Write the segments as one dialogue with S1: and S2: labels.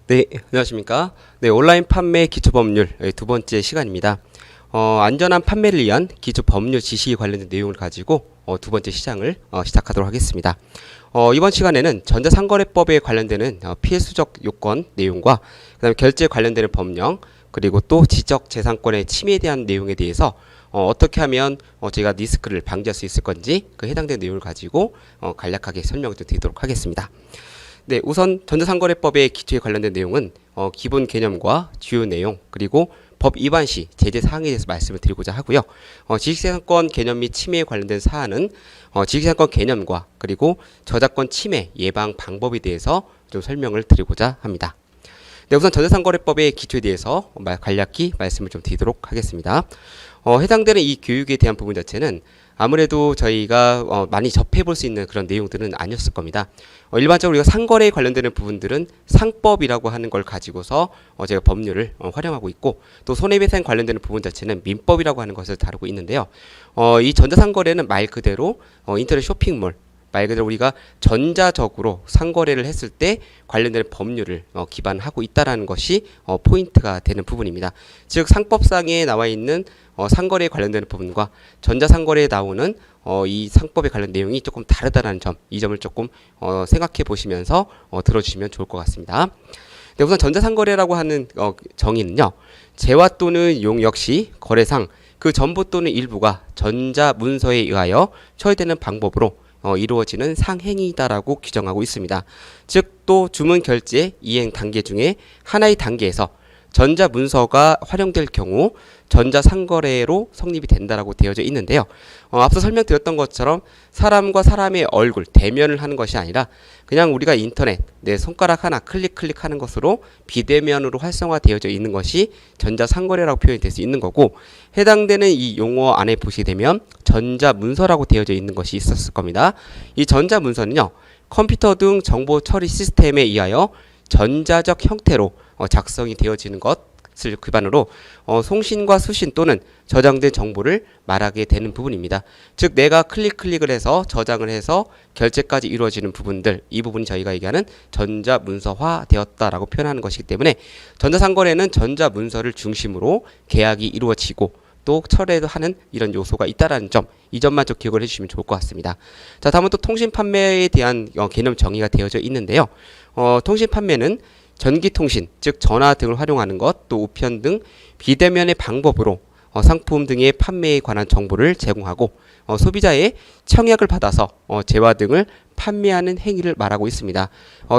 S1: 네, 안녕하십니까. 네, 온라인 판매 기초법률 두 번째 시간입니다. 안전한 판매를 위한 기초법률 지식에 관련된 내용을 가지고 두 번째 시장을 시작하도록 하겠습니다. 이번 시간에는 전자상거래법에 관련되는 피해수적 요건 내용과 그다음에 결제 관련되는 법령 그리고 또 지적재산권의 침해에 대한 내용에 대해서 어떻게 하면 저희가 리스크를 방지할 수 있을 건지 그 해당되는 내용을 가지고 간략하게 설명을 좀 드리도록 하겠습니다. 네, 우선 전자상거래법의 기초에 관련된 내용은 기본 개념과 주요 내용 그리고 법 위반 시 제재 사항에 대해서 말씀을 드리고자 하고요. 지식재산권 개념 및 침해에 관련된 사안은 지식재산권 개념과 그리고 저작권 침해 예방 방법에 대해서 좀 설명을 드리고자 합니다. 네, 우선 전자상거래법의 기초에 대해서 간략히 말씀을 좀 드리도록 하겠습니다. 해당되는 이 교육에 대한 부분 자체는 아무래도 저희가 많이 접해볼 수 있는 그런 내용들은 아니었을 겁니다. 일반적으로 우리가 상거래에 관련되는 부분들은 상법이라고 하는 걸 가지고서 제가 법률을 활용하고 있고 또 손해배상 관련되는 부분 자체는 민법이라고 하는 것을 다루고 있는데요. 이 전자상거래는 말 그대로 인터넷 쇼핑몰 말 그대로 우리가 전자적으로 상거래를 했을 때 관련되는 법률을 기반하고 있다라는 것이 포인트가 되는 부분입니다. 즉 상법상에 나와 있는 상거래에 관련되는 부분과 전자상거래에 나오는 이 상법에 관련 내용이 조금 다르다는 점, 이 점을 조금 생각해 보시면서 들어주시면 좋을 것 같습니다. 네, 우선 전자상거래라고 하는 정의는요. 재화 또는 용 역시 거래상 그 전부 또는 일부가 전자문서에 의하여 처리되는 방법으로 이루어지는 상행위다라고 규정하고 있습니다. 즉 또 주문 결제 이행 단계 중에 하나의 단계에서 전자문서가 활용될 경우 전자상거래로 성립이 된다라고 되어져 있는데요. 앞서 설명드렸던 것처럼 사람과 사람의 얼굴, 대면을 하는 것이 아니라 그냥 우리가 인터넷, 내 손가락 하나 클릭하는 것으로 비대면으로 활성화되어져 있는 것이 전자상거래라고 표현이 될 수 있는 거고 해당되는 이 용어 안에 보시게 되면 전자문서라고 되어져 있는 것이 있었을 겁니다. 이 전자문서는요. 컴퓨터 등 정보 처리 시스템에 의하여 전자적 형태로 작성이 되어지는 것을 기반으로 송신과 수신 또는 저장된 정보를 말하게 되는 부분입니다. 즉 내가 클릭을 해서 저장을 해서 결제까지 이루어지는 부분들 이 부분이 저희가 얘기하는 전자문서화 되었다라고 표현하는 것이기 때문에 전자상거래는 전자문서를 중심으로 계약이 이루어지고 또 철회도 하는 이런 요소가 있다라는 점, 이 점만 좀 기억을 해주시면 좋을 것 같습니다. 자, 다음은 또 통신 판매에 대한 개념 정의가 되어져 있는데요. 통신 판매는 전기통신, 즉 전화 등을 활용하는 것, 또 우편 등 비대면의 방법으로 상품 등의 판매에 관한 정보를 제공하고 소비자의 청약을 받아서 재화 등을 판매하는 행위를 말하고 있습니다.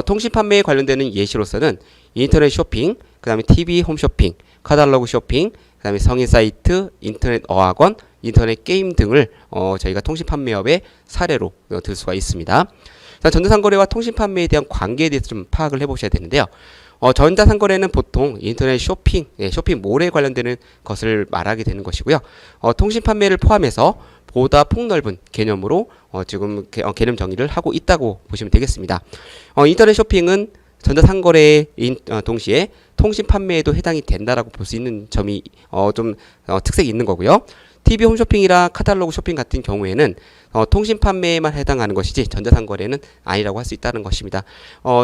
S1: 통신 판매에 관련되는 예시로서는 인터넷 쇼핑, 그 다음에 TV 홈쇼핑, 카탈로그 쇼핑, 그 다음에 성인 사이트, 인터넷 어학원, 인터넷 게임 등을 저희가 통신 판매업의 사례로 들 수가 있습니다. 자, 전자상거래와 통신 판매에 대한 관계에 대해서 좀 파악을 해보셔야 되는데요. 전자상거래는 보통 인터넷 쇼핑, 쇼핑몰에 관련되는 것을 말하게 되는 것이고요. 통신 판매를 포함해서 보다 폭넓은 개념으로 지금 개념 정의를 하고 있다고 보시면 되겠습니다. 인터넷 쇼핑은 전자상거래에 동시에 통신 판매에도 해당이 된다라고 볼 수 있는 점이 좀 특색이 있는 거고요. TV 홈쇼핑이나 카탈로그 쇼핑 같은 경우에는 통신 판매에만 해당하는 것이지 전자상거래는 아니라고 할 수 있다는 것입니다.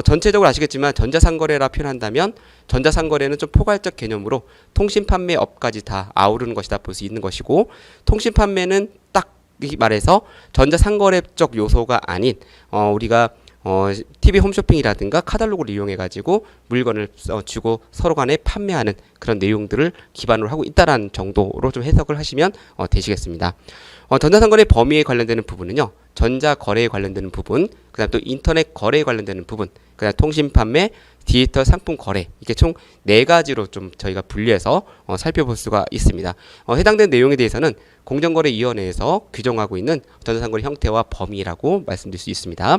S1: 전체적으로 아시겠지만 전자상거래라 표현한다면 전자상거래는 좀 포괄적 개념으로 통신 판매업까지 다 아우르는 것이다 볼 수 있는 것이고 통신 판매는 딱 말해서 전자상거래적 요소가 아닌 우리가 TV 홈쇼핑이라든가 카탈로그를 이용해 가지고 물건을 주고 서로 간에 판매하는 그런 내용들을 기반으로 하고 있다라는 정도로 좀 해석을 하시면 되시겠습니다. 전자상거래 범위에 관련되는 부분은요. 전자거래에 관련되는 부분, 그다음 또 인터넷 거래에 관련되는 부분, 그다음 통신 판매, 디지털 상품 거래 이게 총 4가지로 좀 저희가 분리해서 살펴볼 수가 있습니다. 해당된 내용에 대해서는 공정거래위원회에서 규정하고 있는 전자상거래 형태와 범위라고 말씀드릴 수 있습니다.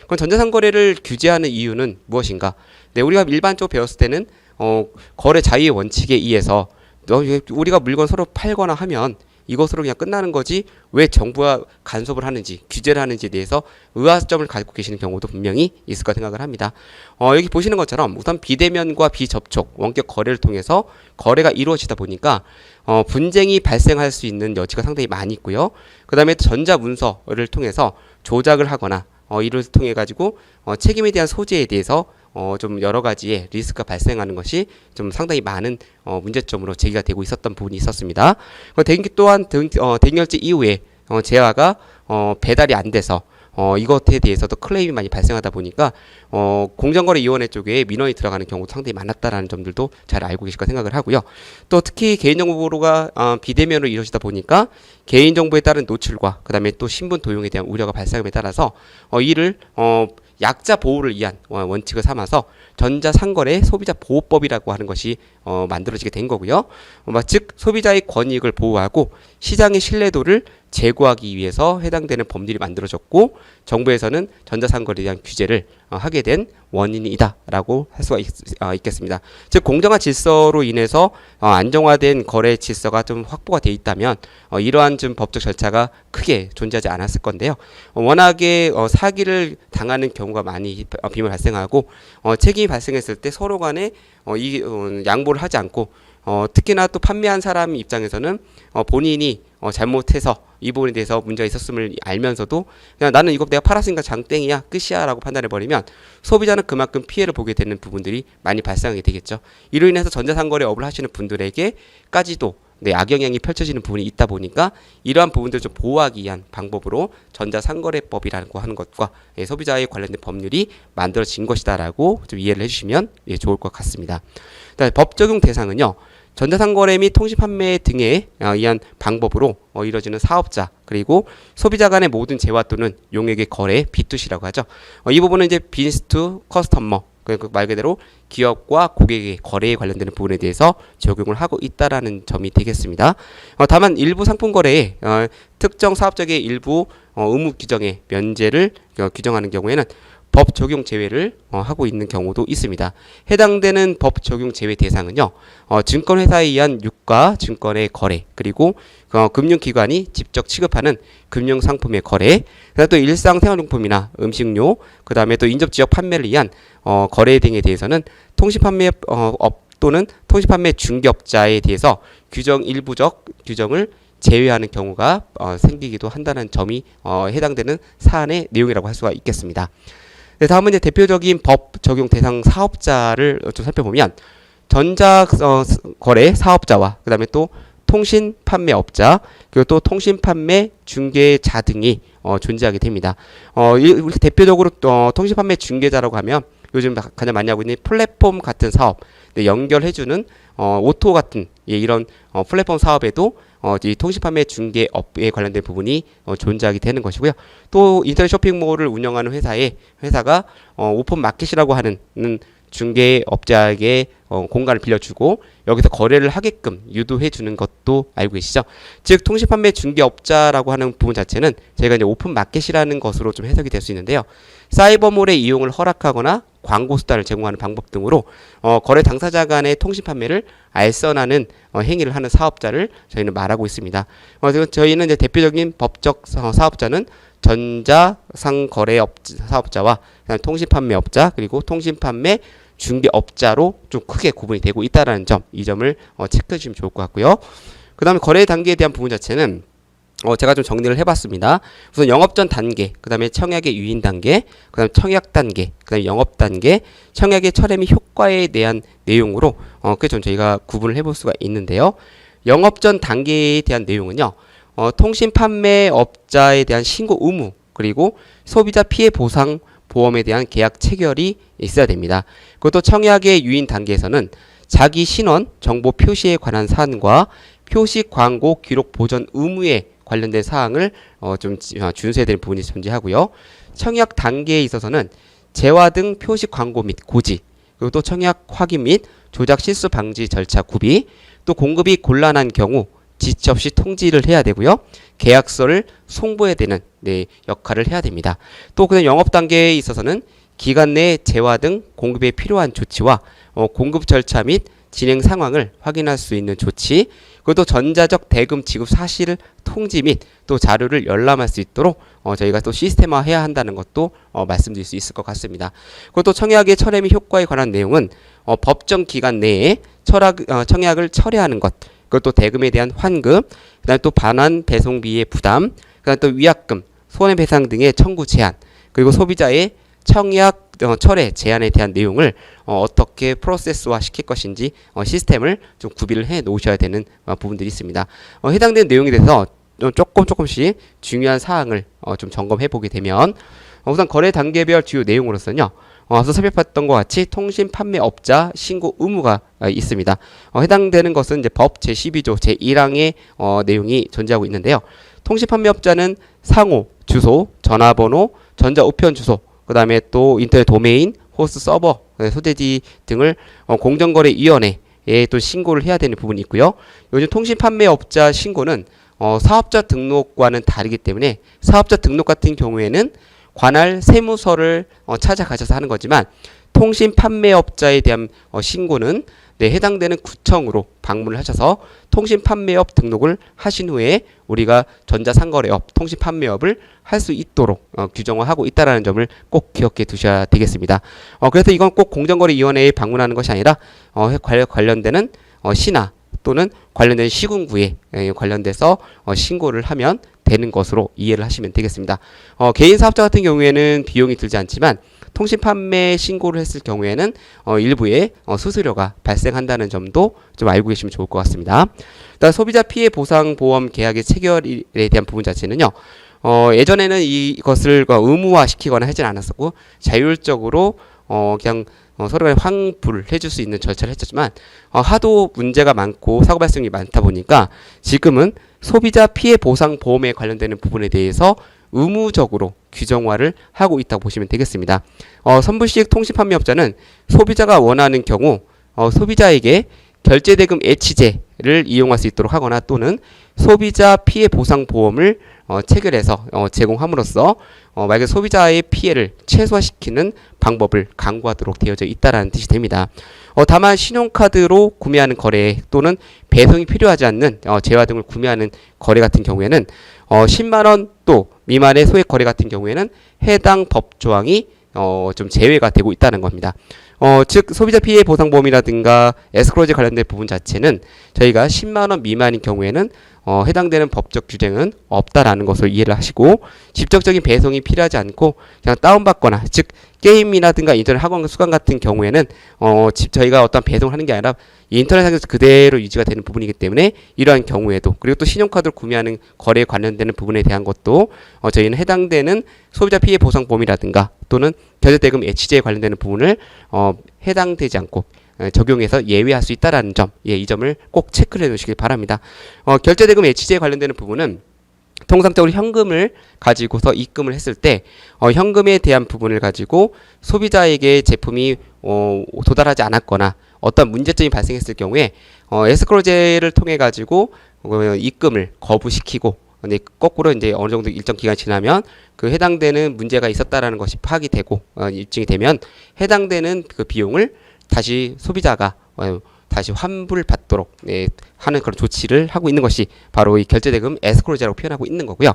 S1: 그럼 전자상거래를 규제하는 이유는 무엇인가? 네, 우리가 일반적으로 배웠을 때는 거래 자유의 원칙에 의해서 우리가 물건 서로 팔거나 하면 이것으로 그냥 끝나는 거지 왜 정부가 간섭을 하는지 규제를 하는지에 대해서 의아점을 가지고 계시는 경우도 분명히 있을 까 생각을 합니다. 여기 보시는 것처럼 우선 비대면과 비접촉 원격 거래를 통해서 거래가 이루어지다 보니까 분쟁이 발생할 수 있는 여지가 상당히 많이 있고요. 그 다음에 전자문서를 통해서 조작을 하거나 이를 통해 가지고 책임에 대한 소재에 대해서 좀 여러 가지의 리스크가 발생하는 것이 좀 상당히 많은 문제점으로 제기가 되고 있었던 부분이 있었습니다. 대행기 또한 대행결제 이후에 재화가 배달이 안 돼서 이것에 대해서도 클레임이 많이 발생하다 보니까 공정거래위원회 쪽에 민원이 들어가는 경우도 상당히 많았다라는 점들도 잘 알고 계실 까 생각을 하고요. 또 특히 개인정보 보호가 비대면으로 이루어지다 보니까 개인정보에 따른 노출과 그다음에 또 신분 도용에 대한 우려가 발생함에 따라서 이를 약자 보호를 위한 원칙을 삼아서 전자상거래 소비자보호법이라고 하는 것이 만들어지게 된 거고요. 즉 소비자의 권익을 보호하고 시장의 신뢰도를 제고하기 위해서 해당되는 법률이 만들어졌고 정부에서는 전자상거래에 대한 규제를 하게 된 원인이다라고 할 수가 있겠습니다. 즉 공정한 질서로 인해서 안정화된 거래 질서가 좀 확보가 돼 있다면 이러한 좀 법적 절차가 크게 존재하지 않았을 건데요. 워낙에 사기를 당하는 경우가 많이 비밀 발생하고 책임이 발생했을 때 서로 간에 양보를 하지 않고 특히나 또 판매한 사람 입장에서는 본인이 잘못해서 이 부분에 대해서 문제가 있었음을 알면서도 그냥 나는 이거 내가 팔았으니까 장땡이야 끝이야 라고 판단해버리면 소비자는 그만큼 피해를 보게 되는 부분들이 많이 발생하게 되겠죠. 이로 인해서 전자상거래업을 하시는 분들에게까지도 악영향이 펼쳐지는 부분이 있다 보니까 이러한 부분들을 좀 보호하기 위한 방법으로 전자상거래법이라고 하는 것과 소비자에 관련된 법률이 만들어진 것이다라고 좀 이해를 해주시면 좋을 것 같습니다. 법 적용 대상은요. 전자상거래 및 통신판매 등에 의한 방법으로 이루어지는 사업자 그리고 소비자 간의 모든 재화 또는 용액의 거래 B2C라고 하죠. 이 부분은 이제 비즈니스 투 커스터머 말 그대로 기업과 고객의 거래에 관련되는 부분에 대해서 적용을 하고 있다라는 점이 되겠습니다. 다만 일부 상품 거래에 특정 사업적의 일부 의무 규정의 면제를 규정하는 경우에는 법 적용 제외를 하고 있는 경우도 있습니다. 해당되는 법 적용 제외 대상은요. 증권회사에 의한 유가 증권의 거래 그리고 금융기관이 직접 취급하는 금융상품의 거래 그다음에 또 일상생활용품이나 음식료 그 다음에 또 인접지역 판매를 위한 거래 등에 대해서는 통신판매업 또는 통신판매 중개업자에 대해서 일부적 규정을 제외하는 경우가 생기기도 한다는 점이 해당되는 사안의 내용이라고 할 수가 있겠습니다. 네, 다음은 이제 대표적인 법 적용 대상 사업자를 좀 살펴보면 전자거래 사업자와 그 다음에 또 통신판매업자 그리고 또 통신판매 중개자 등이 존재하게 됩니다. 이렇게 대표적으로 통신판매 중개자라고 하면 요즘 가장 많이 하고 있는 플랫폼 같은 사업 연결해주는 오토 같은 이런 플랫폼 사업에도 이 통신판매 중개업에 관련된 부분이 존재하게 되는 것이고요. 또 인터넷 쇼핑몰을 운영하는 회사가 오픈 마켓이라고 하는 중개업자에게 공간을 빌려주고 여기서 거래를 하게끔 유도해 주는 것도 알고 계시죠? 즉 통신판매 중개업자라고 하는 부분 자체는 저희가 이제 오픈 마켓이라는 것으로 좀 해석이 될 수 있는데요. 사이버몰의 이용을 허락하거나 광고 수단을 제공하는 방법 등으로 거래 당사자 간의 통신 판매를 알선하는 행위를 하는 사업자를 저희는 말하고 있습니다. 저희는 이제 대표적인 법적 사업자는 전자상거래업 사업자와 통신판매업자 그리고 통신판매 중개업자로 좀 크게 구분이 되고 있다는 점, 이 점을 체크해 주시면 좋을 것 같고요. 그 다음에 거래 단계에 대한 부분 자체는 제가 좀 정리를 해봤습니다. 우선 영업 전 단계, 그 다음에 청약의 유인 단계, 그 다음에 청약 단계, 그 다음에 영업 단계, 청약의 철회 및 효과에 대한 내용으로 그 좀 저희가 구분을 해볼 수가 있는데요. 영업 전 단계에 대한 내용은요. 통신 판매업자에 대한 신고 의무 그리고 소비자 피해 보상 보험에 대한 계약 체결이 있어야 됩니다. 그것도 청약의 유인 단계에서는 자기 신원 정보 표시에 관한 사안과 표시 광고 기록 보전 의무에 관련된 사항을 좀 준수해야 되는 부분이 존재하고요. 청약 단계에 있어서는 재화 등 표시 광고 및 고지, 그리고 또 청약 확인 및 조작 실수 방지 절차 구비, 또 공급이 곤란한 경우 지체 없이 통지를 해야 되고요. 계약서를 송부해야 되는 역할을 해야 됩니다. 또 그다음 영업 단계에 있어서는 기간 내 재화 등 공급에 필요한 조치와 공급 절차 및 진행 상황을 확인할 수 있는 조치, 그것도 전자적 대금 지급 사실 통지 및 또 자료를 열람할 수 있도록 저희가 또 시스템화해야 한다는 것도 말씀드릴 수 있을 것 같습니다. 그것도 청약의 철회 및 효과에 관한 내용은 법정 기간 내에 청약을 철회하는 것, 그것도 대금에 대한 환급, 그다음 또 반환 배송비의 부담, 그다음 또 위약금, 손해배상 등의 청구 제한, 그리고 소비자의 청약 철회 제한에 대한 내용을 어떻게 프로세스화 시킬 것인지 시스템을 좀 구비를 해 놓으셔야 되는 부분들이 있습니다. 해당되는 내용에 대해서 조금씩 중요한 사항을 좀 점검해 보게 되면 우선 거래 단계별 주요 내용으로서는요. 앞서 살펴봤던 것 같이 통신 판매업자 신고 의무가 있습니다. 해당되는 것은 이제 법 제12조 제1항의 내용이 존재하고 있는데요. 통신 판매업자는 상호, 주소, 전화번호, 전자우편 주소, 그 다음에 또 인터넷 도메인, 호스트 서버, 소재지 등을 공정거래위원회에 또 신고를 해야 되는 부분이 있고요. 요즘 통신 판매업자 신고는 사업자 등록과는 다르기 때문에 사업자 등록 같은 경우에는 관할 세무서를 찾아가셔서 하는 거지만 통신 판매업자에 대한 신고는 해당되는 구청으로 방문을 하셔서 통신 판매업 등록을 하신 후에 우리가 전자상거래업, 통신 판매업을 할 수 있도록 규정화하고 있다는 점을 꼭 기억해 두셔야 되겠습니다. 그래서 이건 꼭 공정거래위원회에 방문하는 것이 아니라 관련되는 시나 또는 관련된 시군구에 관련돼서 신고를 하면 되는 것으로 이해를 하시면 되겠습니다. 개인 사업자 같은 경우에는 비용이 들지 않지만 통신 판매 신고를 했을 경우에는 일부의 수수료가 발생한다는 점도 좀 알고 계시면 좋을 것 같습니다. 일단 소비자 피해 보상 보험 계약의 체결에 대한 부분 자체는요. 예전에는 이것을 의무화 시키거나 하진 않았었고 자율적으로 그냥 서로 간에 환불을 해줄 수 있는 절차를 했었지만 하도 문제가 많고 사고 발생이 많다 보니까 지금은 소비자 피해 보상 보험에 관련되는 부분에 대해서 의무적으로 규정화를 하고 있다고 보시면 되겠습니다. 선불식 통신 판매업자는 소비자가 원하는 경우 소비자에게 결제대금 애치제를 이용할 수 있도록 하거나 또는 소비자 피해 보상 보험을 체결해서 제공함으로써 만약에 소비자의 피해를 최소화시키는 방법을 강구하도록 되어져 있다라는 뜻이 됩니다. 다만 신용카드로 구매하는 거래 또는 배송이 필요하지 않는 재화 등을 구매하는 거래 같은 경우에는 10만원 또 미만의 소액 거래 같은 경우에는 해당 법 조항이 좀 제외가 되고 있다는 겁니다. 즉 소비자 피해 보상보험이라든가 에스크로제 관련된 부분 자체는 저희가 10만원 미만인 경우에는 해당되는 법적 규정은 없다라는 것을 이해를 하시고 직접적인 배송이 필요하지 않고 그냥 다운받거나 즉 게임이라든가 인터넷 학원 수강 같은 경우에는 저희가 어떤 배송을 하는 게 아니라 인터넷상에서 그대로 유지가 되는 부분이기 때문에 이러한 경우에도 그리고 또 신용카드를 구매하는 거래에 관련되는 부분에 대한 것도 저희는 해당되는 소비자 피해 보상보험이라든가 또는 결제대금 애치제에 관련되는 부분을 해당되지 않고 적용해서 예외할 수 있다라는 점, 이 점을 꼭 체크를 해놓으시길 바랍니다. 결제대금 애치제에 관련되는 부분은 통상적으로 현금을 가지고서 입금을 했을 때 현금에 대한 부분을 가지고 소비자에게 제품이 도달하지 않았거나 어떤 문제점이 발생했을 경우에 에스크로제를 통해 가지고 입금을 거부시키고 근데 거꾸로 이제 어느 정도 일정 기간이 지나면 그 해당되는 문제가 있었다라는 것이 파악이 되고 입증이 되면 해당되는 그 비용을 다시 소비자가 다시 환불받도록 하는 그런 조치를 하고 있는 것이 바로 이 결제대금 에스크로제라고 표현하고 있는 거고요.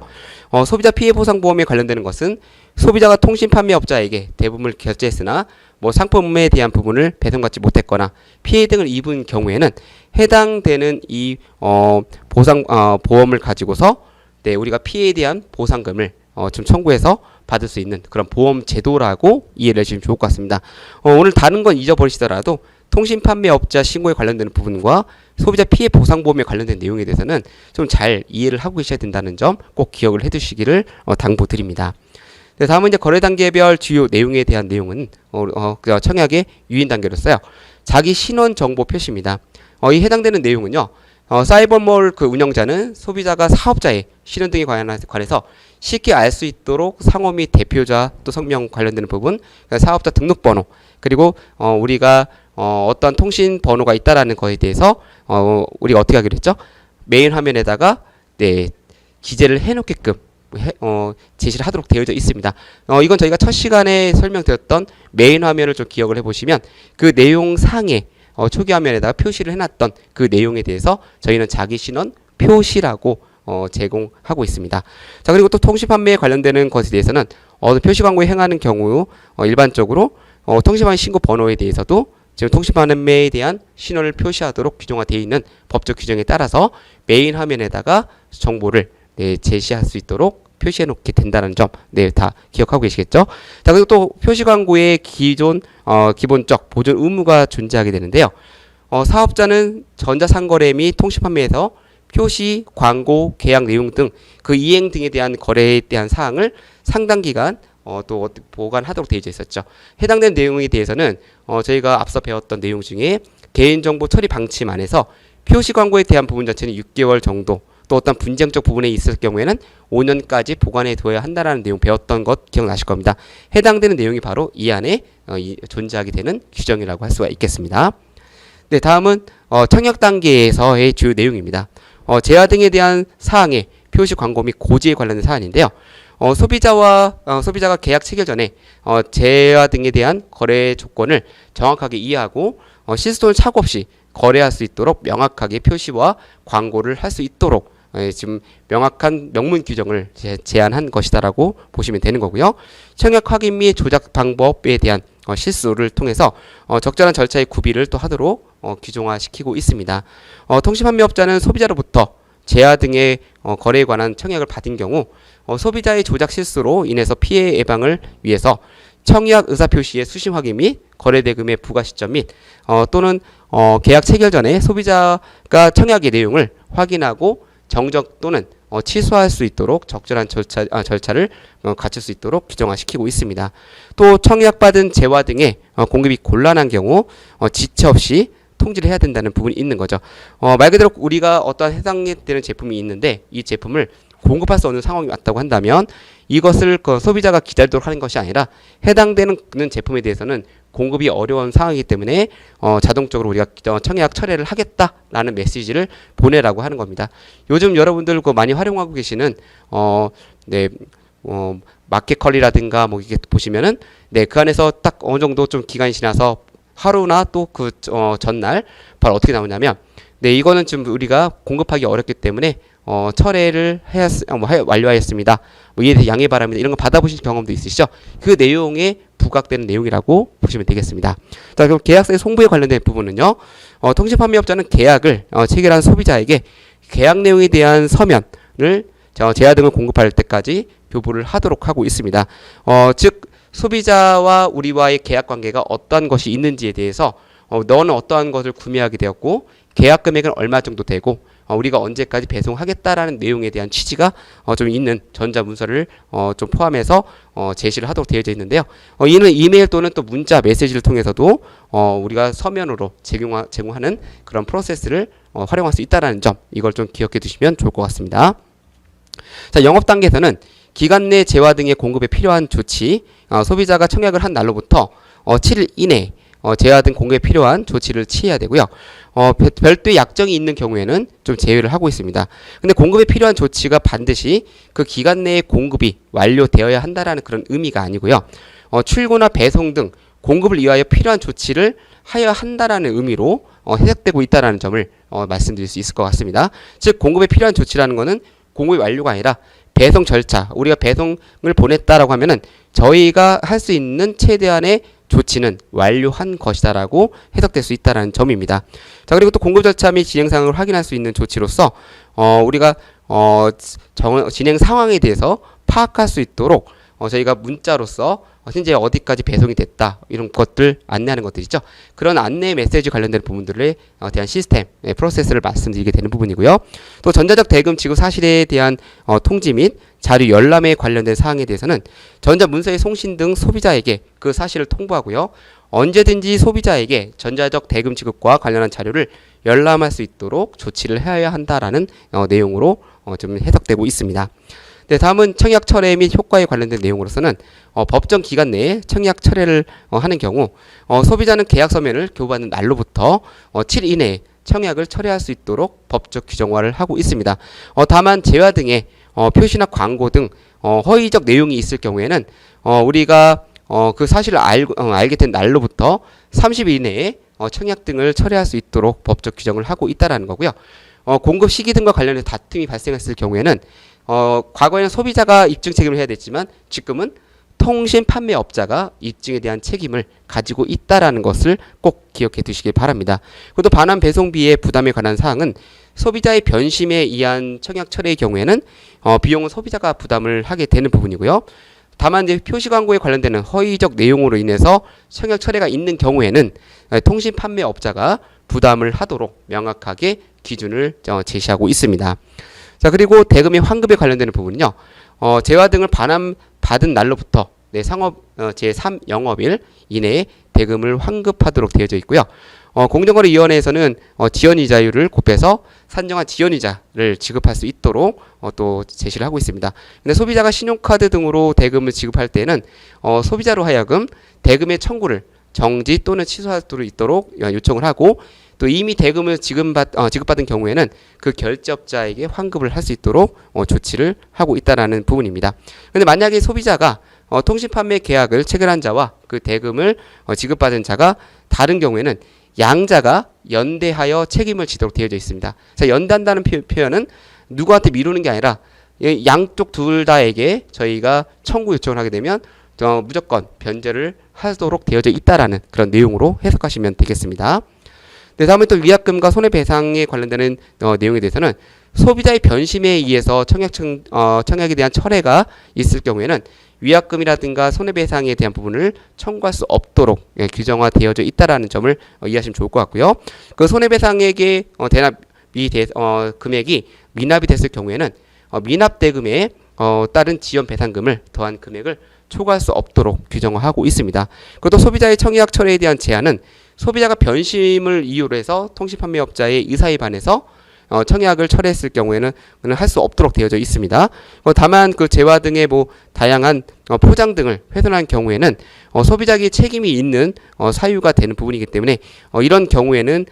S1: 소비자 피해 보상 보험에 관련되는 것은 소비자가 통신 판매업자에게 대부분을 결제했으나 뭐 상품에 대한 부분을 배송받지 못했거나 피해 등을 입은 경우에는 해당되는 이 보상 보험을 가지고서 우리가 피해에 대한 보상금을 좀 청구해서 받을 수 있는 그런 보험 제도라고 이해를 해주시면 좋을 것 같습니다. 오늘 다른 건 잊어버리시더라도 통신 판매업자 신고에 관련되는 부분과 소비자 피해 보상보험에 관련된 내용에 대해서는 좀 잘 이해를 하고 계셔야 된다는 점 꼭 기억을 해두시기를 당부드립니다. 다음은 이제 거래 단계별 주요 내용에 대한 내용은 청약의 유인 단계로서요. 자기 신원 정보 표시입니다. 이 해당되는 내용은요. 사이버몰 그 운영자는 소비자가 사업자의 신원 등에 관해서 쉽게 알 수 있도록 상호 및 대표자 또 성명 관련되는 부분, 사업자 등록번호, 그리고 우리가 어떤 통신 번호가 있다라는 거에 대해서 우리가 어떻게 하기로 했죠? 메인 화면에다가 기재를 해놓게끔 제시를 하도록 되어져 있습니다. 이건 저희가 첫 시간에 설명드렸던 메인 화면을 좀 기억을 해보시면 그 내용 상에 초기 화면에다가 표시를 해놨던 그 내용에 대해서 저희는 자기 신원 표시라고 제공하고 있습니다. 자, 그리고 또 통신 판매에 관련되는 것에 대해서는 표시 광고에 행하는 경우 일반적으로 통신판 신고 번호에 대해서도 지금 통신 판매에 대한 신원을 표시하도록 규정화되어 있는 법적 규정에 따라서 메인 화면에다가 정보를 제시할 수 있도록 표시해 놓게 된다는 점, 네, 다 기억하고 계시겠죠? 자, 그리고 또 표시 광고의 기본적 보존 의무가 존재하게 되는데요. 사업자는 전자상거래 및 통신판매에서 표시, 광고, 계약 내용 등 그 이행 등에 대한 거래에 대한 사항을 상당 기간 또 보관하도록 되어 있었죠. 해당된 내용에 대해서는 저희가 앞서 배웠던 내용 중에 개인정보 처리 방침안에서 표시 광고에 대한 부분 자체는 6개월 정도, 또 어떤 분쟁적 부분에 있을 경우에는 5년까지 보관해 둬야 한다라는 내용 배웠던 것 기억나실 겁니다. 해당되는 내용이 바로 이 안에 존재하게 되는 규정이라고 할 수가 있겠습니다. 네, 다음은 청약 단계에서의 주요 내용입니다. 제야 등에 대한 사항의 표시 광고 및 고지에 관련된 사안인데요. 소비자가 계약 체결 전에 제야 등에 대한 거래 조건을 정확하게 이해하고 실손 착오 없이 거래할 수 있도록 명확하게 표시와 광고를 할 수 있도록 지금 명확한 명문 규정을 제안한 것이다라고 보시면 되는 거고요. 청약 확인 및 조작 방법에 대한 실수를 통해서 적절한 절차의 구비를 또 하도록 규정화시키고 있습니다. 통신판매업자는 소비자로부터 제야 등의 거래에 관한 청약을 받은 경우 소비자의 조작 실수로 인해서 피해 예방을 위해서 청약 의사표시의 수신 확인 및 거래대금의 부과 시점 및 또는 계약 체결 전에 소비자가 청약의 내용을 확인하고 정적 또는 취소할 수 있도록 적절한 절차를 갖출 수 있도록 규정화시키고 있습니다. 또 청약받은 재화 등의 공급이 곤란한 경우 지체 없이 통지를 해야 된다는 부분이 있는 거죠. 말 그대로 우리가 어떤 해당되는 제품이 있는데 이 제품을 공급할 수 없는 상황이 왔다고 한다면 이것을 소비자가 기다리도록 하는 것이 아니라 해당되는 제품에 대해서는 공급이 어려운 상황이기 때문에 자동적으로 우리가 청약 철회를 하겠다라는 메시지를 보내라고 하는 겁니다. 요즘 여러분들 많이 활용하고 계시는 마켓컬리라든가 뭐 이게 보시면은 그 안에서 딱 어느 정도 좀 기간이 지나서 하루나 또 그 전날 바로 어떻게 나오냐면 이거는 좀 우리가 공급하기 어렵기 때문에 철회를 완료하였습니다. 이에 대해 양해 바랍니다. 이런 거 받아보신 경험도 있으시죠? 그 내용에 부각되는 내용이라고 보시면 되겠습니다. 자, 그럼 계약서의 송부에 관련된 부분은요. 통신판매업자는 계약을 체결한 소비자에게 계약 내용에 대한 서면을 제야 등을 공급할 때까지 교부를 하도록 하고 있습니다. 즉 소비자와 우리와의 계약 관계가 어떠한 것이 있는지에 대해서 너는 어떠한 것을 구매하게 되었고 계약 금액은 얼마 정도 되고 우리가 언제까지 배송하겠다라는 내용에 대한 취지가 좀 있는 전자문서를 좀 포함해서 제시를 하도록 되어 있는데요. 이는 이메일 또는 또 문자 메시지를 통해서도 우리가 서면으로 제공하는 그런 프로세스를 활용할 수 있다는 점, 이걸 좀 기억해 두시면 좋을 것 같습니다. 자, 영업 단계에서는 기간 내 재화 등의 공급에 필요한 조치, 소비자가 청약을 한 날로부터 7일 이내 재화 등 공급에 필요한 조치를 취해야 되고요. 별도의 약정이 있는 경우에는 좀 제외를 하고 있습니다. 근데 공급에 필요한 조치가 반드시 그 기간 내에 공급이 완료되어야 한다라는 그런 의미가 아니고요. 출고나 배송 등 공급을 위하여 필요한 조치를 하여야 한다라는 의미로 해석되고 있다라는 점을 말씀드릴 수 있을 것 같습니다. 즉 공급에 필요한 조치라는 것은 공급이 완료가 아니라 배송 절차, 우리가 배송을 보냈다라고 하면은 저희가 할 수 있는 최대한의 조치는 완료한 것이다라고 해석될 수 있다라는 점입니다. 자, 그리고 또 공급 절차 및 진행 상황을 확인할 수 있는 조치로서 우리가 진행 상황에 대해서 파악할 수 있도록 저희가 문자로서 현재 어디까지 배송이 됐다 이런 것들 안내하는 것들이죠. 그런 안내 메시지 관련된 부분들에 대한 시스템, 프로세스를 말씀드리게 되는 부분이고요. 또 전자적 대금 지급 사실에 대한 통지 및 자료 열람에 관련된 사항에 대해서는 전자문서의 송신 등 소비자에게 그 사실을 통보하고요. 언제든지 소비자에게 전자적 대금 지급과 관련한 자료를 열람할 수 있도록 조치를 해야 한다라는 내용으로 좀 해석되고 있습니다. 네, 다음은 청약 철회 및 효과에 관련된 내용으로서는 법정 기간 내에 청약 철회를 하는 경우 소비자는 계약 서면을 교부받는 날로부터 7일 이내에 청약을 철회할 수 있도록 법적 규정화를 하고 있습니다. 다만 재화 등의 표시나 광고 등 허위적 내용이 있을 경우에는 우리가 그 사실을 알게 된 날로부터 30일 이내에 청약 등을 철회할 수 있도록 법적 규정을 하고 있다라는 거고요. 공급 시기 등과 관련해서 다툼이 발생했을 경우에는 과거에는 소비자가 입증 책임을 해야 됐지만 지금은 통신 판매업자가 입증에 대한 책임을 가지고 있다라는 것을 꼭 기억해 두시길 바랍니다. 그리고 또 반환 배송비의 부담에 관한 사항은 소비자의 변심에 의한 청약 철회의 경우에는 비용은 소비자가 부담을 하게 되는 부분이고요. 다만 이제 표시 광고에 관련되는 허위적 내용으로 인해서 청약 철회가 있는 경우에는 통신 판매업자가 부담을 하도록 명확하게 기준을 제시하고 있습니다. 자, 그리고 대금의 환급에 관련되는 부분은요. 재화 등을 반환받은 날로부터 상업 제3영업일 이내에 대금을 환급하도록 되어져 있고요. 공정거래위원회에서는 지연이자율을 곱해서 산정한 지연이자를 지급할 수 있도록 또 제시를 하고 있습니다. 근데 소비자가 신용카드 등으로 대금을 지급할 때는 소비자로 하여금 대금의 청구를 정지 또는 취소할 수 있도록 요청을 하고, 또 이미 대금을 지급받은 경우에는 그 결제업자에게 환급을 할 수 있도록 조치를 하고 있다라는 부분입니다. 근데 만약에 소비자가 통신판매 계약을 체결한 자와 그 대금을 지급받은 자가 다른 경우에는 양자가 연대하여 책임을 지도록 되어져 있습니다. 자, 연대한다는 표현은 누구한테 미루는 게 아니라 양쪽 둘 다에게 저희가 청구 요청을 하게 되면 무조건 변제를 하도록 되어져 있다라는 그런 내용으로 해석하시면 되겠습니다. 네, 다음에 또 위약금과 손해배상에 관련되는 내용에 대해서는 소비자의 변심에 의해서 청약에 대한 철회가 있을 경우에는 위약금이라든가 손해배상에 대한 부분을 청구할 수 없도록 규정화되어져 있다라는 점을 이해하시면 좋을 것 같고요. 그 손해배상액의 대납이 금액이 미납이 됐을 경우에는 미납 대금에 따른 지연 배상금을 더한 금액을 초과할 수 없도록 규정화하고 있습니다. 그리고 또 소비자의 청약 철회에 대한 제한은 소비자가 변심을 이유로 해서 통신판매업자의 의사에 반해서 청약을 철회했을 경우에는 할 수 없도록 되어져 있습니다. 다만 그 재화 등의 다양한 포장 등을 훼손한 경우에는 소비자에게 책임이 있는 사유가 되는 부분이기 때문에 이런 경우에는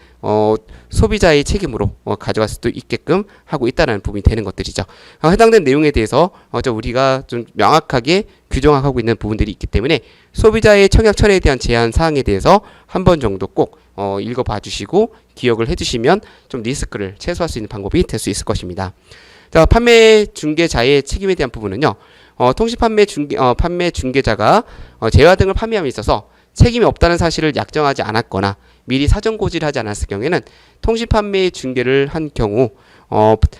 S1: 소비자의 책임으로 가져갈 수도 있게끔 하고 있다는 부분이 되는 것들이죠. 해당된 내용에 대해서 우리가 좀 명확하게 규정하고 있는 부분들이 있기 때문에 소비자의 청약 철회에 대한 제한 사항에 대해서 한 번 정도 꼭 읽어봐 주시고 기억을 해주시면 좀 리스크를 최소화할 수 있는 방법이 될 수 있을 것입니다. 자, 판매 중개자의 책임에 대한 부분은요. 판매 중개자가 재화 등을 판매함에 있어서 책임이 없다는 사실을 약정하지 않았거나 미리 사전 고지를 하지 않았을 경우에는 통신판매 중개를 한 경우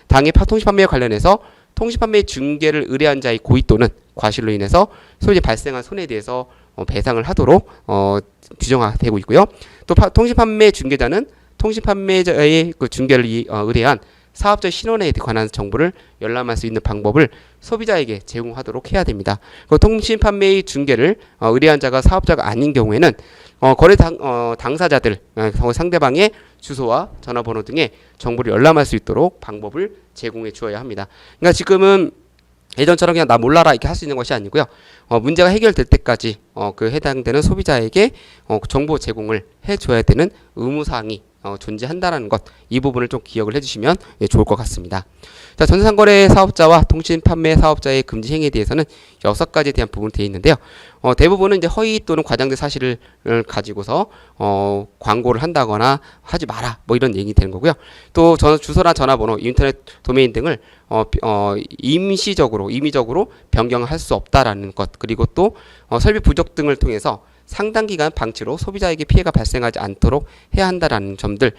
S1: 당해 통신판매에 관련해서 통신판매 중개를 의뢰한 자의 고의 또는 과실로 인해서 소비자 발생한 손해에 대해서 배상을 하도록 규정화되고 있고요. 또 통신판매 중개자는 통신판매자의 그 중개를 의뢰한 사업자의 신원에 관한 정보를 열람할 수 있는 방법을 소비자에게 제공하도록 해야 됩니다. 그 통신판매의 중개를 의뢰한 자가 사업자가 아닌 경우에는 거래 당사자들 상대방의 주소와 전화번호 등의 정보를 열람할 수 있도록 방법을 제공해 주어야 합니다. 그러니까 지금은 예전처럼 그냥 나 몰라라 이렇게 할 수 있는 것이 아니고요. 문제가 해결될 때까지 그 해당되는 소비자에게 정보 제공을 해줘야 되는 의무사항이 존재한다는 것, 이 부분을 좀 기억을 해주시면 좋을 것 같습니다. 자, 전산거래 사업자와 통신 판매 사업자의 금지 행위에 대해서는 6가지에 대한 부분이 되어 있는데요. 대부분은 이제 허위 또는 과장된 사실을 가지고서 광고를 한다거나 하지 마라 이런 얘기 되는 거고요. 또 주소나 전화번호, 인터넷 도메인 등을 임의적으로 변경할 수 없다라는 것, 그리고 또 설비 부족 등을 통해서 상당 기간 방치로 소비자에게 피해가 발생하지 않도록 해야 한다라는 점들,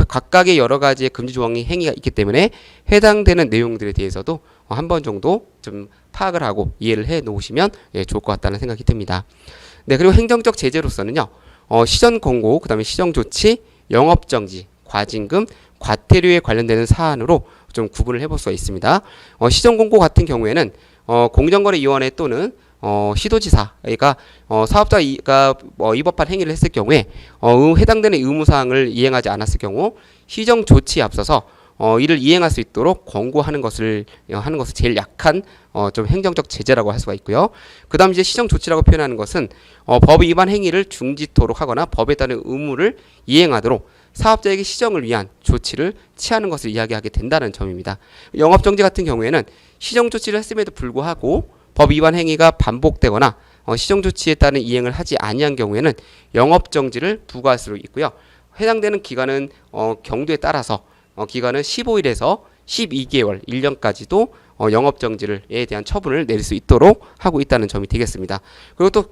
S1: 각각의 여러 가지의 금지 조항의 행위가 있기 때문에 해당되는 내용들에 대해서도 한 번 정도 좀 파악을 하고 이해를 해 놓으시면 좋을 것 같다는 생각이 듭니다. 네, 그리고 행정적 제재로서는요, 시전 공고, 그다음에 시정 조치, 영업 정지, 과징금, 과태료에 관련되는 사안으로 좀 구분을 해볼 수가 있습니다. 시정 공고 같은 경우에는 공정거래위원회 또는 시도지사가 사업자가 위법한 행위를 했을 경우에 해당되는 의무사항을 이행하지 않았을 경우 시정 조치에 앞서서 이를 이행할 수 있도록 권고하는 것을 제일 약한 좀 행정적 제재라고 할 수가 있고요. 그다음 이제 시정 조치라고 표현하는 것은 법 위반 행위를 중지토록 하거나 법에 따른 의무를 이행하도록 사업자에게 시정을 위한 조치를 취하는 것을 이야기하게 된다는 점입니다. 영업정지 같은 경우에는 시정 조치를 했음에도 불구하고 법 위반 행위가 반복되거나 시정 조치에 따른 이행을 하지 아니한 경우에는 영업정지를 부과할 수 있고요. 해당되는 기간은 경도에 따라서 기간은 15일에서 12개월, 1년까지도 영업 정지를에 대한 처분을 내릴 수 있도록 하고 있다는 점이 되겠습니다. 그리고 또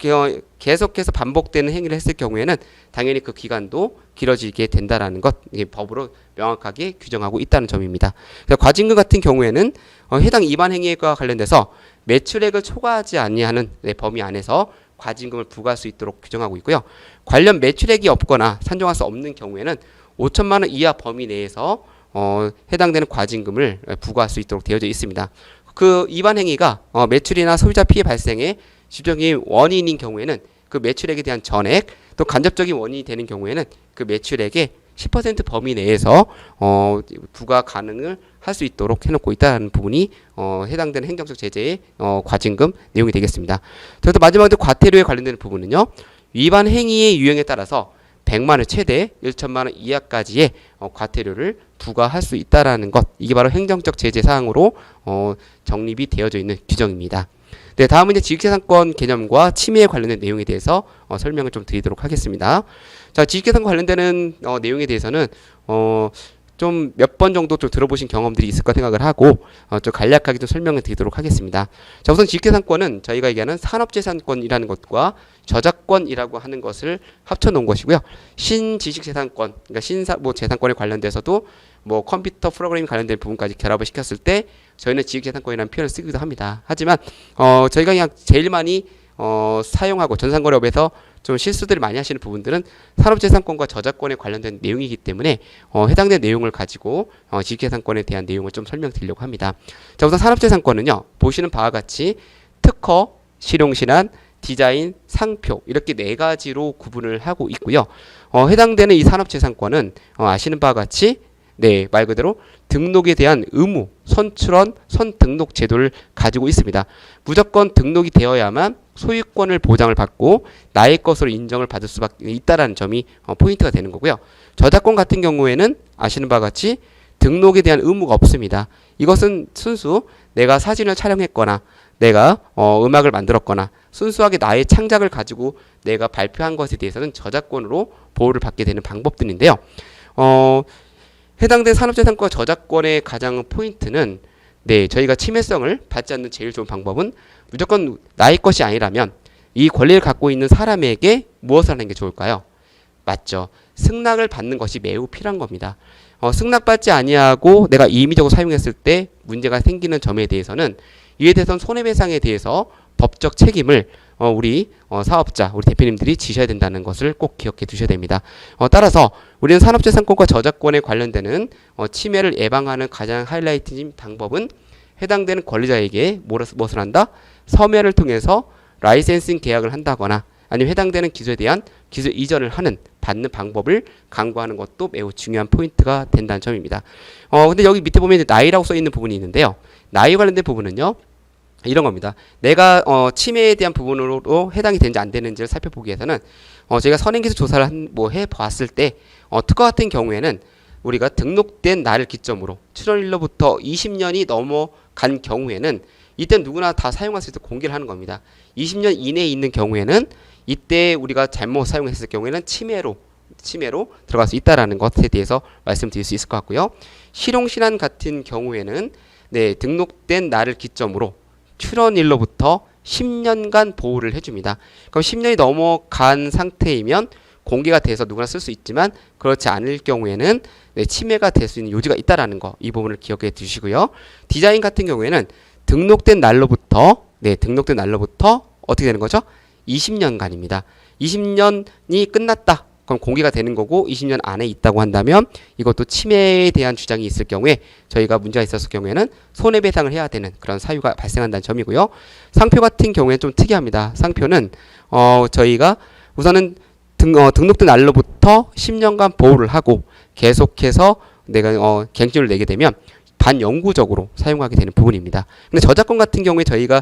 S1: 계속해서 반복되는 행위를 했을 경우에는 당연히 그 기간도 길어지게 된다라는 것, 이게 법으로 명확하게 규정하고 있다는 점입니다. 과징금 같은 경우에는 해당 위반 행위과 관련돼서 매출액을 초과하지 아니하는 범위 안에서 과징금을 부과할 수 있도록 규정하고 있고요. 관련 매출액이 없거나 산정할 수 없는 경우에는 5천만 원 이하 범위 내에서 해당되는 과징금을 부과할 수 있도록 되어져 있습니다. 그 위반 행위가 매출이나 소비자 피해 발생의 직접적인 원인인 경우에는 그 매출액에 대한 전액, 또 간접적인 원인이 되는 경우에는 그 매출액의 10% 범위 내에서 부과 가능을 할 수 있도록 해놓고 있다는 부분이 해당되는 행정적 제재의 과징금 내용이 되겠습니다. 그래서 마지막으로 과태료에 관련되는 부분은요. 위반 행위의 유형에 따라서 100만 원 최대 1천만 원 이하까지의 과태료를 부과할 수 있다라는 것, 이게 바로 행정적 제재 사항으로 정립이 되어져 있는 규정입니다. 네, 다음은 이제 지식재산권 개념과 침해에 관련된 내용에 대해서 설명을 좀 드리도록 하겠습니다. 자, 지식재산 관련되는 내용에 대해서는 좀 몇 번 정도 좀 들어보신 경험들이 있을 까 생각을 하고 좀 간략하게 좀 설명을 드리도록 하겠습니다. 자, 우선 지식재산권은 저희가 얘기하는 산업재산권이라는 것과 저작권이라고 하는 것을 합쳐놓은 것이고요. 신지식재산권, 그러니까 재산권에 관련돼서도 컴퓨터 프로그래밍 관련된 부분까지 결합을 시켰을 때 저희는 지식재산권이라는 표현을 쓰기도 합니다. 하지만 저희가 그냥 제일 많이 사용하고 전산거래업에서 좀 실수들을 많이 하시는 부분들은 산업재산권과 저작권에 관련된 내용이기 때문에 해당된 내용을 가지고 지식재산권에 대한 내용을 좀 설명드리려고 합니다. 자, 우선 산업재산권은요, 보시는 바와 같이 특허, 실용신안, 디자인, 상표 이렇게 네 가지로 구분을 하고 있고요. 해당되는 이 산업재산권은 아시는 바와 같이 말 그대로 등록에 대한 의무, 선출원, 선등록 제도를 가지고 있습니다. 무조건 등록이 되어야만 소유권을 보장을 받고 나의 것으로 인정을 받을 수밖에 있다라는 점이 포인트가 되는 거고요. 저작권 같은 경우에는 아시는 바와 같이 등록에 대한 의무가 없습니다. 이것은 순수 내가 사진을 촬영했거나 내가 음악을 만들었거나 순수하게 나의 창작을 가지고 내가 발표한 것에 대해서는 저작권으로 보호를 받게 되는 방법들인데요. 해당된 산업재산권과 저작권의 가장 포인트는 저희가 침해성을 받지 않는 제일 좋은 방법은 무조건 나의 것이 아니라면 이 권리를 갖고 있는 사람에게 무엇을 하는 게 좋을까요? 맞죠. 승낙을 받는 것이 매우 필요한 겁니다. 승낙받지 아니하고 내가 임의적으로 사용했을 때 문제가 생기는 점에 대해서는 이에 대해서는 손해배상에 대해서 법적 책임을 우리 사업자, 우리 대표님들이 지셔야 된다는 것을 꼭 기억해 두셔야 됩니다. 따라서 우리는 산업재산권과 저작권에 관련되는 침해를 예방하는 가장 하이라이트인 방법은 해당되는 권리자에게 무엇을 한다? 서면을 통해서 라이센싱 계약을 한다거나 아니면 해당되는 기술에 대한 기술 이전을 받는 방법을 강구하는 것도 매우 중요한 포인트가 된다는 점입니다. 근데 여기 밑에 보면 나이라고 써 있는 부분이 있는데요. 나이 관련된 부분은요. 이런 겁니다. 내가 침해에 대한 부분으로 해당이 되는지 안 되는지를 살펴보기 위해서는 저희가 선행기술 조사를 해봤을 때 특허 같은 경우에는 우리가 등록된 날을 기점으로 출원일로부터 20년이 넘어간 경우에는 이때 누구나 다 사용할 수 있도록 공개를 하는 겁니다. 20년 이내에 있는 경우에는 이때 우리가 잘못 사용했을 경우에는 침해로 들어갈 수 있다라는 것에 대해서 말씀드릴 수 있을 것 같고요. 실용신안 같은 경우에는 등록된 날을 기점으로 출원일로부터 10년간 보호를 해줍니다. 그럼 10년이 넘어간 상태이면 공개가 돼서 누구나 쓸 수 있지만 그렇지 않을 경우에는 침해가 될 수 있는 요지가 있다라는 거, 이 부분을 기억해 두시고요. 디자인 같은 경우에는 등록된 날로부터 어떻게 되는 거죠? 20년간입니다. 20년이 끝났다. 그럼 공개가 되는 거고 20년 안에 있다고 한다면 이것도 침해에 대한 주장이 있을 경우에 저희가 문제가 있었을 경우에는 손해배상을 해야 되는 그런 사유가 발생한다는 점이고요. 상표 같은 경우에는 좀 특이합니다. 상표는 저희가 우선은 등록된 날로부터 10년간 보호를 하고 계속해서 내가 갱신을 내게 되면 반영구적으로 사용하게 되는 부분입니다. 근데 저작권 같은 경우에 저희가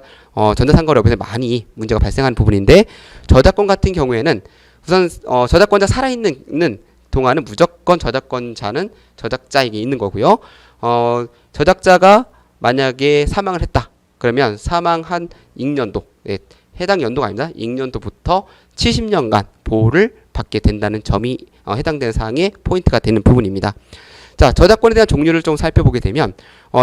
S1: 전자상거래업에서 많이 문제가 발생하는 부분인데 저작권 같은 경우에는 우선 저작권자 살아있는 동안은 무조건 저작권자는 저작자에게 있는 거고요. 저작자가 만약에 사망을 했다. 그러면 사망한 익년도, 해당 연도가 아닙니다. 익년도부터 70년간 보호를 받게 된다는 점이 해당되는 사항의 포인트가 되는 부분입니다. 자, 저작권에 대한 종류를 좀 살펴보게 되면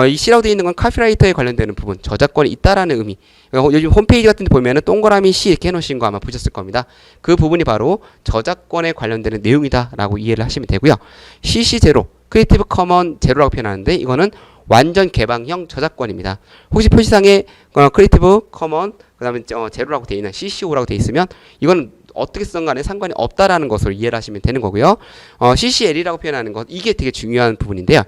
S1: 이 C라고 되어 있는 건 카피라이터에 관련되는 부분, 저작권이 있다라는 의미. 요즘 홈페이지 같은 데 보면은 동그라미 C 이렇게 해놓으신 거 아마 보셨을 겁니다. 그 부분이 바로 저작권에 관련되는 내용이다라고 이해를 하시면 되고요. CC 제로, 크리에이티브 커먼 제로라고 표현하는데 이거는 완전 개방형 저작권입니다. 혹시 표시상에 크리에이티브 커먼 그다음에 제로라고 되어 있는 CC5라고 되어 있으면 이거는 어떻게 쓰든 간에 상관이 없다라는 것으로 이해를 하시면 되는 거고요. CCL이라고 표현하는 것, 이게 되게 중요한 부분인데요.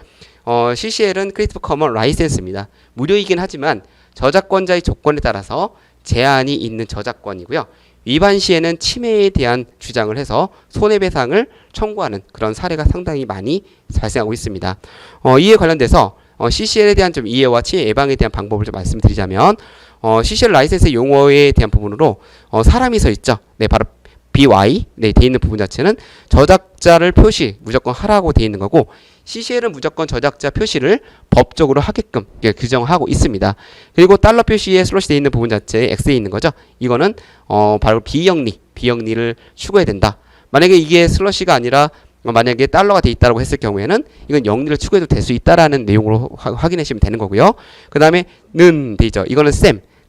S1: CCL은 크리에이티브 커먼 라이센스입니다. 무료이긴 하지만 저작권자의 조건에 따라서 제한이 있는 저작권이고요. 위반 시에는 침해에 대한 주장을 해서 손해배상을 청구하는 그런 사례가 상당히 많이 발생하고 있습니다. 이에 관련돼서 CCL에 대한 좀 이해와 침해 예방에 대한 방법을 좀 말씀드리자면 CCL 라이센스 용어에 대한 부분으로 사람이 서 있죠. 네, 바로 BY 네, 돼 있는 부분 자체는 저작자를 표시 무조건 하라고 돼 있는 거고 CCL은 무조건 저작자 표시를 법적으로 하게끔 규정하고 있습니다. 그리고 달러 표시에 슬롯이 돼 있는 부분 자체에 X에 있는 거죠. 이거는 바로 비영리를 추구해야 된다. 만약에 이게 슬러시가 아니라 만약에 달러가 돼 있다고 했을 경우에는 이건 영리를 추구해도 될 수 있다라는 내용으로 확인하시면 되는 거고요. 그 다음에 는 되죠. 이거는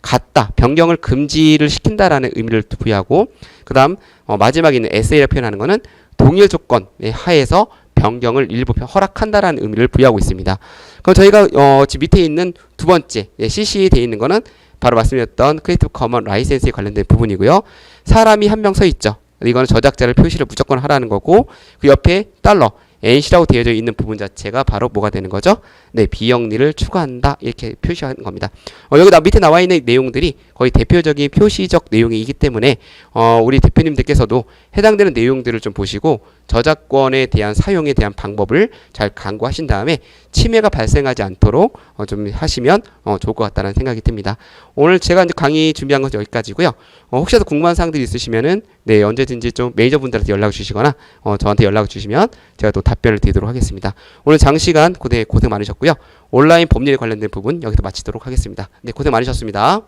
S1: 같다, 변경을 금지를 시킨다라는 의미를 부여하고 그 다음 마지막에 있는 SA를 표현하는 것은 동일 조건 하에서 변경을 일부 허락한다라는 의미를 부여하고 있습니다. 그럼 저희가 지금 밑에 있는 두 번째 CC에 되어 있는 것은 바로 말씀드렸던 크리에이티브 커먼 라이센스에 관련된 부분이고요. 사람이 한 명 서 있죠. 이거는 저작자를 표시를 무조건 하라는 거고 그 옆에 달러 NC라고 되어져 있는 부분 자체가 바로 뭐가 되는 거죠? 네, 비영리를 추구한다 이렇게 표시하는 겁니다. 여기 밑에 나와 있는 내용들이 거의 대표적인 표시적 내용이기 때문에 우리 대표님들께서도 해당되는 내용들을 좀 보시고 저작권에 대한 사용에 대한 방법을 잘 강구하신 다음에 침해가 발생하지 않도록 좀 하시면 좋을 것 같다는 생각이 듭니다. 오늘 제가 이제 강의 준비한 건 여기까지고요. 혹시라도 궁금한 사항들이 있으시면은 네, 언제든지 좀 매니저분들한테 연락을 주시거나 저한테 연락을 주시면 제가 또 답변을 드리도록 하겠습니다. 오늘 장시간 고생 많으셨고요. 온라인 법률에 관련된 부분 여기서 마치도록 하겠습니다. 네, 고생 많으셨습니다.